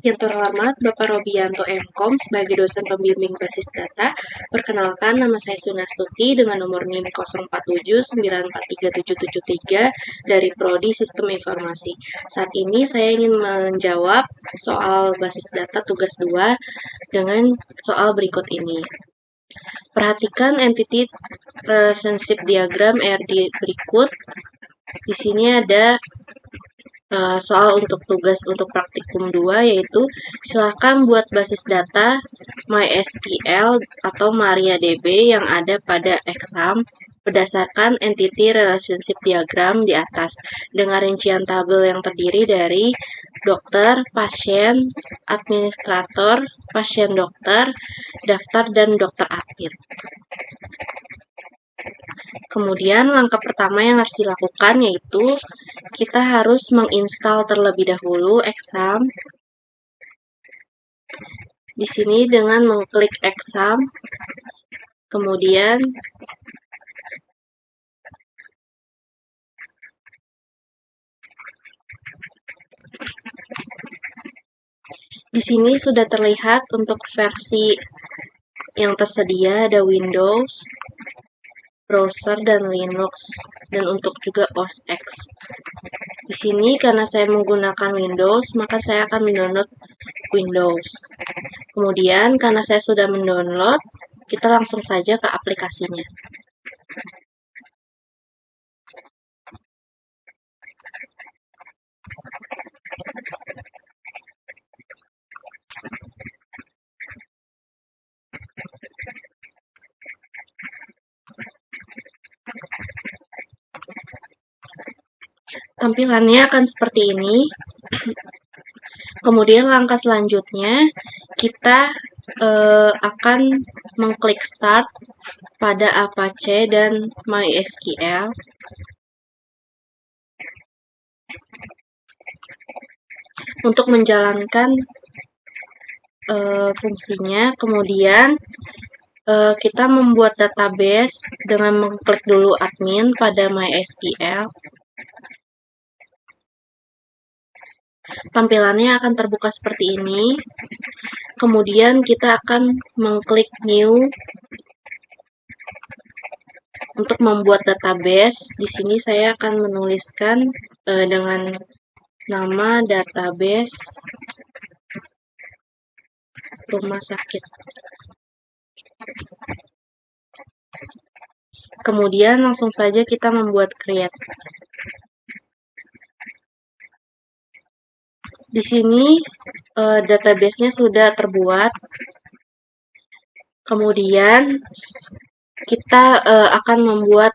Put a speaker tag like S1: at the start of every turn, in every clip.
S1: Yang terhormat Bapak Robianto MKom sebagai dosen pembimbing basis data. Perkenalkan, nama saya Sunastuti dengan nomor NIM 0479437773 dari Prodi Sistem Informasi. Saat ini saya ingin menjawab soal basis data tugas 2 dengan soal berikut ini. Perhatikan entity relationship diagram RD berikut. Di sini ada soal untuk tugas untuk praktikum 2, yaitu silakan buat basis data MySQL atau MariaDB yang ada pada exam berdasarkan entity relationship diagram di atas dengan rincian tabel yang terdiri dari dokter, pasien, administrator, pasien dokter, daftar, dan dokter admin. Kemudian langkah pertama yang harus dilakukan yaitu kita harus menginstal terlebih dahulu exam. Di sini dengan mengklik exam, kemudian di sini sudah terlihat untuk versi yang tersedia ada Windows, browser, dan Linux, dan untuk juga OS X. Di sini karena saya menggunakan Windows, maka saya akan mendownload Windows. Kemudian karena saya sudah mendownload, kita langsung saja ke aplikasinya. Tampilannya akan seperti ini. Kemudian langkah selanjutnya kita akan mengklik start pada Apache dan MySQL. Untuk menjalankan fungsinya, kemudian kita membuat database dengan mengklik dulu admin pada MySQL. Tampilannya akan terbuka seperti ini. Kemudian kita akan mengklik new untuk membuat database. Di sini saya akan menuliskan dengan nama database rumah sakit. Kemudian langsung saja kita membuat create. Di sini database-nya sudah terbuat. Kemudian kita akan membuat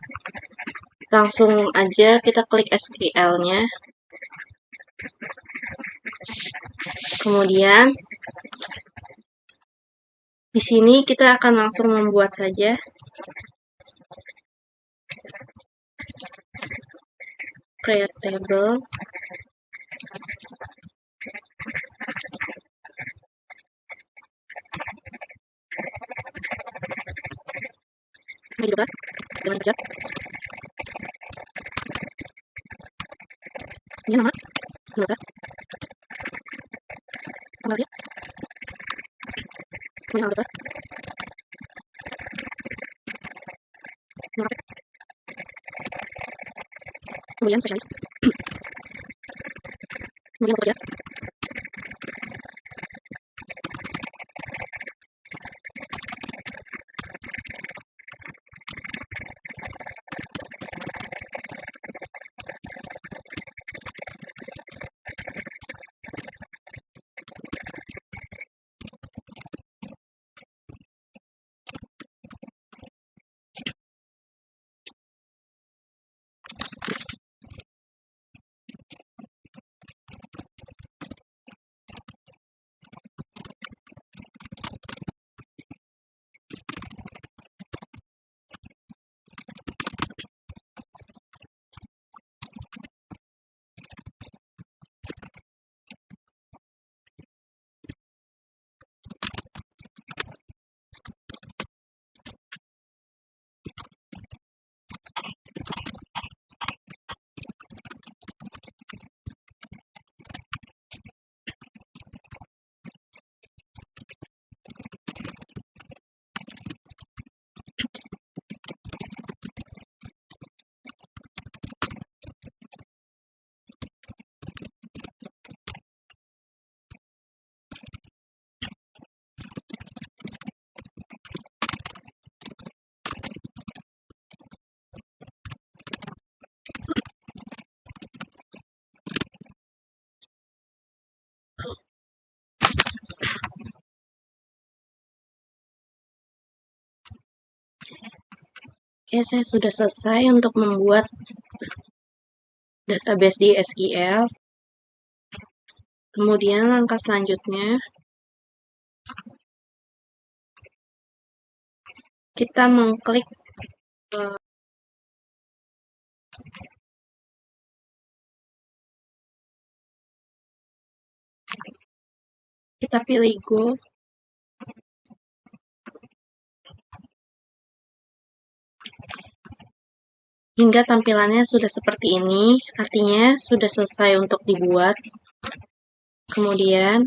S1: langsung aja kita klik SQL-nya. Kemudian di sini kita akan langsung membuat saja. Create table. Ini juga dengan hijab. Ini nama, anggota, pengganti, ini anggota, nomor, kemudian spesialis, kemudian pekerja, Oke, saya sudah selesai untuk membuat database di SQL. Kemudian langkah selanjutnya, kita mengklik kita pilih Go. Hingga tampilannya sudah seperti ini, artinya sudah selesai untuk dibuat. Kemudian,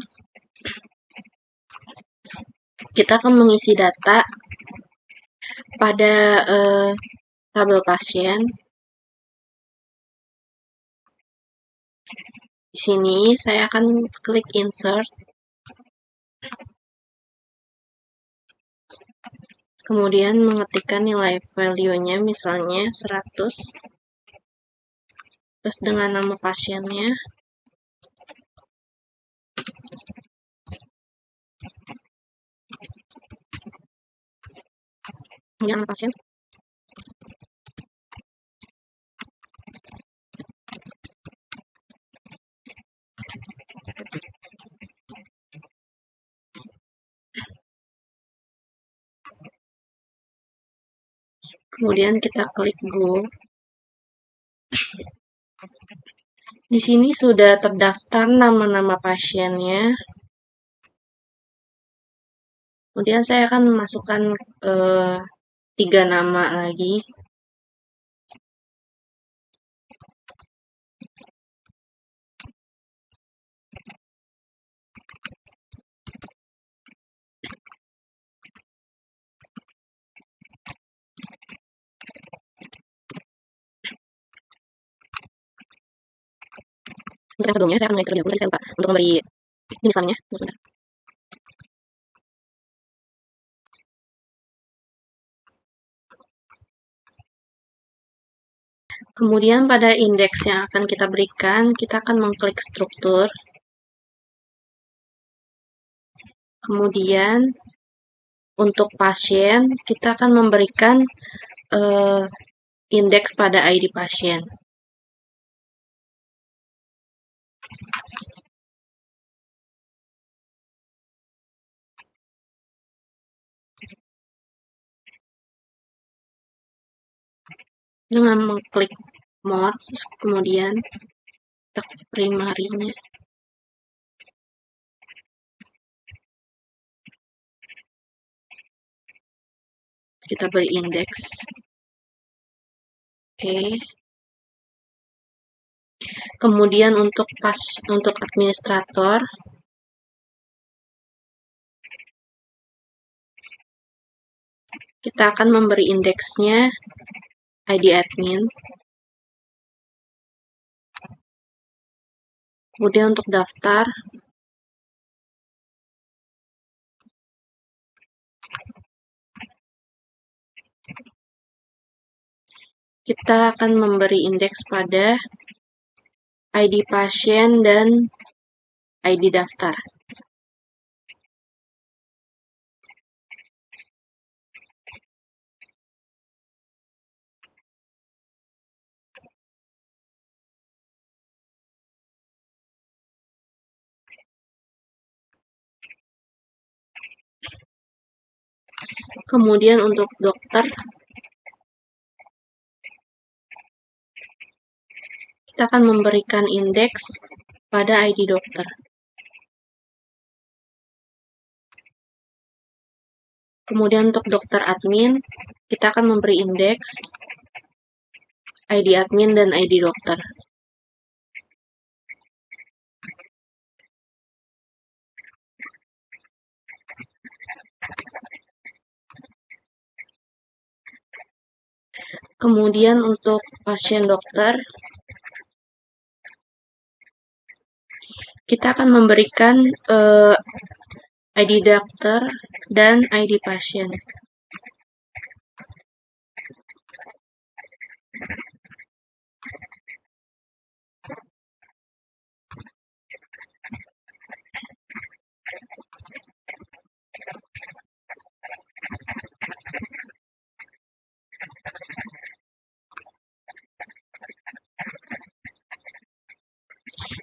S1: kita akan mengisi data pada tabel pasien. Di sini saya akan klik insert. Kemudian mengetikkan nilai value-nya, misalnya 100. Terus dengan nama pasiennya. Kemudian nama pasien. Kemudian kita klik Go. Di sini sudah terdaftar nama-nama pasiennya. Kemudian saya akan memasukkan 3 nama lagi. Untuk yang sebelumnya saya akan mengedit terlebih dahulu, tadi saya lupa untuk memberi jenis namanya. Sebentar. Kemudian pada indeks yang akan kita berikan, kita akan mengklik struktur. Kemudian untuk pasien, kita akan memberikan indeks pada ID pasien. Dengan mengklik more, kemudian primarinya. Kita beri indeks. Oke. Kemudian untuk administrator, kita akan memberi indeksnya ID admin. Kemudian untuk daftar, kita akan memberi indeks pada ID pasien dan ID daftar. Kemudian untuk dokter, kita akan memberikan indeks pada ID dokter. Kemudian untuk dokter admin, kita akan memberi indeks ID admin dan ID dokter. Kemudian untuk pasien dokter, kita akan memberikan ID dokter dan ID pasien.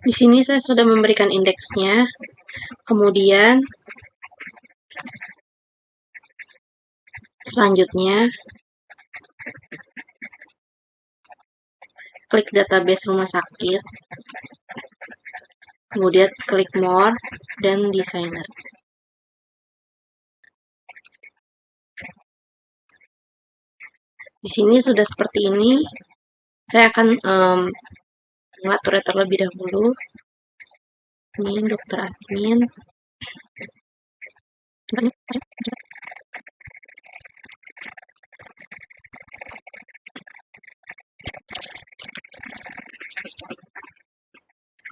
S1: Di sini saya sudah memberikan indeksnya. Kemudian selanjutnya klik database rumah sakit. Kemudian klik more dan designer. Di sini sudah seperti ini. Saya akan mengaturnya terlebih dahulu. Ini dokter admin.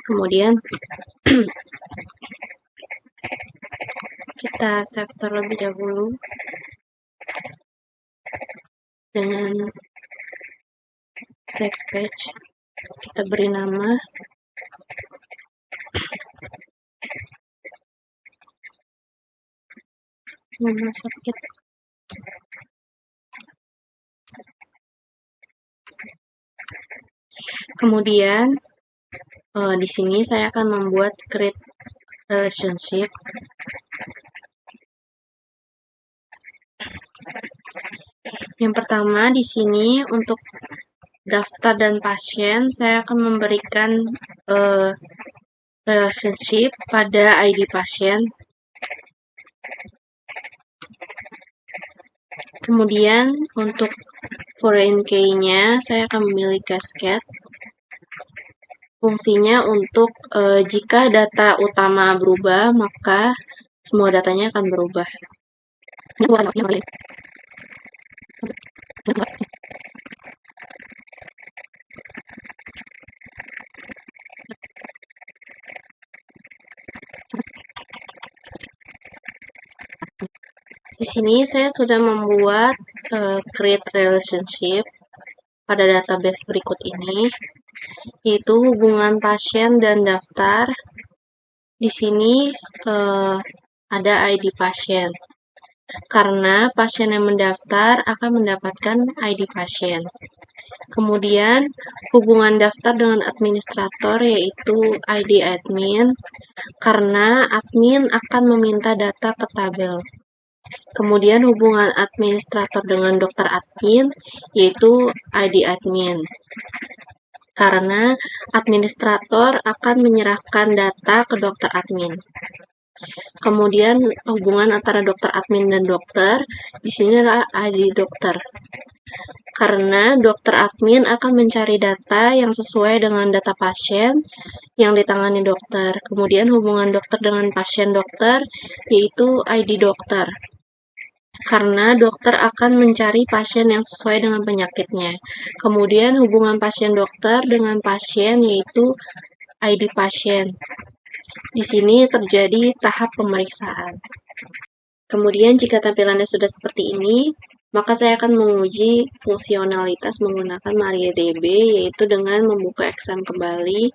S1: Kemudian kita save terlebih dahulu dengan save page. Kita beri nama rumah sakit. Kemudian di sini saya akan membuat create relationship. Yang pertama di sini untuk daftar dan pasien, saya akan memberikan relationship pada ID pasien. Kemudian untuk foreign key-nya, saya akan memilih cascade. Fungsinya untuk jika data utama berubah, maka semua datanya akan berubah. Di sini saya sudah membuat create relationship pada database berikut ini, yaitu hubungan pasien dan daftar. Di sini ada ID pasien. Karena pasien yang mendaftar akan mendapatkan ID pasien. Kemudian hubungan daftar dengan administrator yaitu ID admin, karena admin akan meminta data ke tabel. Kemudian hubungan administrator dengan dokter admin yaitu ID admin, karena administrator akan menyerahkan data ke dokter admin. Kemudian hubungan antara dokter admin dan dokter, di sini adalah ID dokter. Karena dokter admin akan mencari data yang sesuai dengan data pasien yang ditangani dokter. Kemudian hubungan dokter dengan pasien dokter yaitu ID dokter. Karena dokter akan mencari pasien yang sesuai dengan penyakitnya. Kemudian hubungan pasien dokter dengan pasien yaitu ID pasien. Di sini terjadi tahap pemeriksaan. Kemudian jika tampilannya sudah seperti ini, maka saya akan menguji fungsionalitas menggunakan MariaDB, yaitu dengan membuka exam kembali,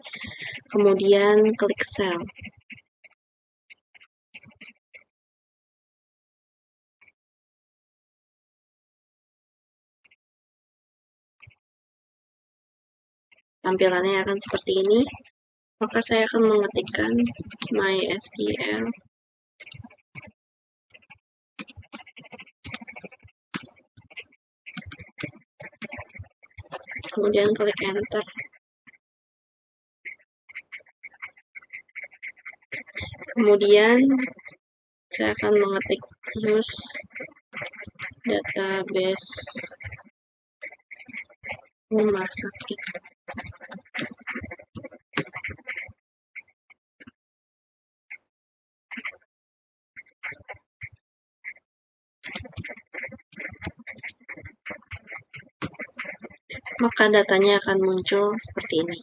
S1: kemudian klik cell. Tampilannya akan seperti ini. Maka saya akan mengetikkan MySQL. Kemudian klik enter. Kemudian saya akan mengetik use database rumah sakit. Maka datanya akan muncul seperti ini.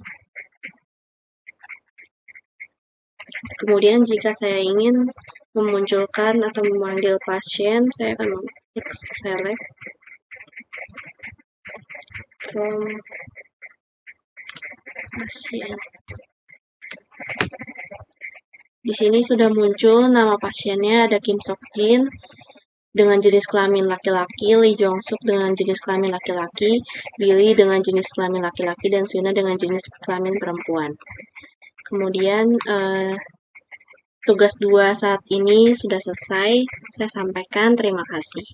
S1: Kemudian jika saya ingin memunculkan atau memanggil pasien, saya akan klik select from pasien. Di sini sudah muncul nama pasiennya, ada Kim Sok Jin dengan jenis kelamin laki-laki, Lee Jong Suk dengan jenis kelamin laki-laki, Billy dengan jenis kelamin laki-laki, dan Suna dengan jenis kelamin perempuan. Kemudian tugas 2 saat ini sudah selesai, saya sampaikan terima kasih.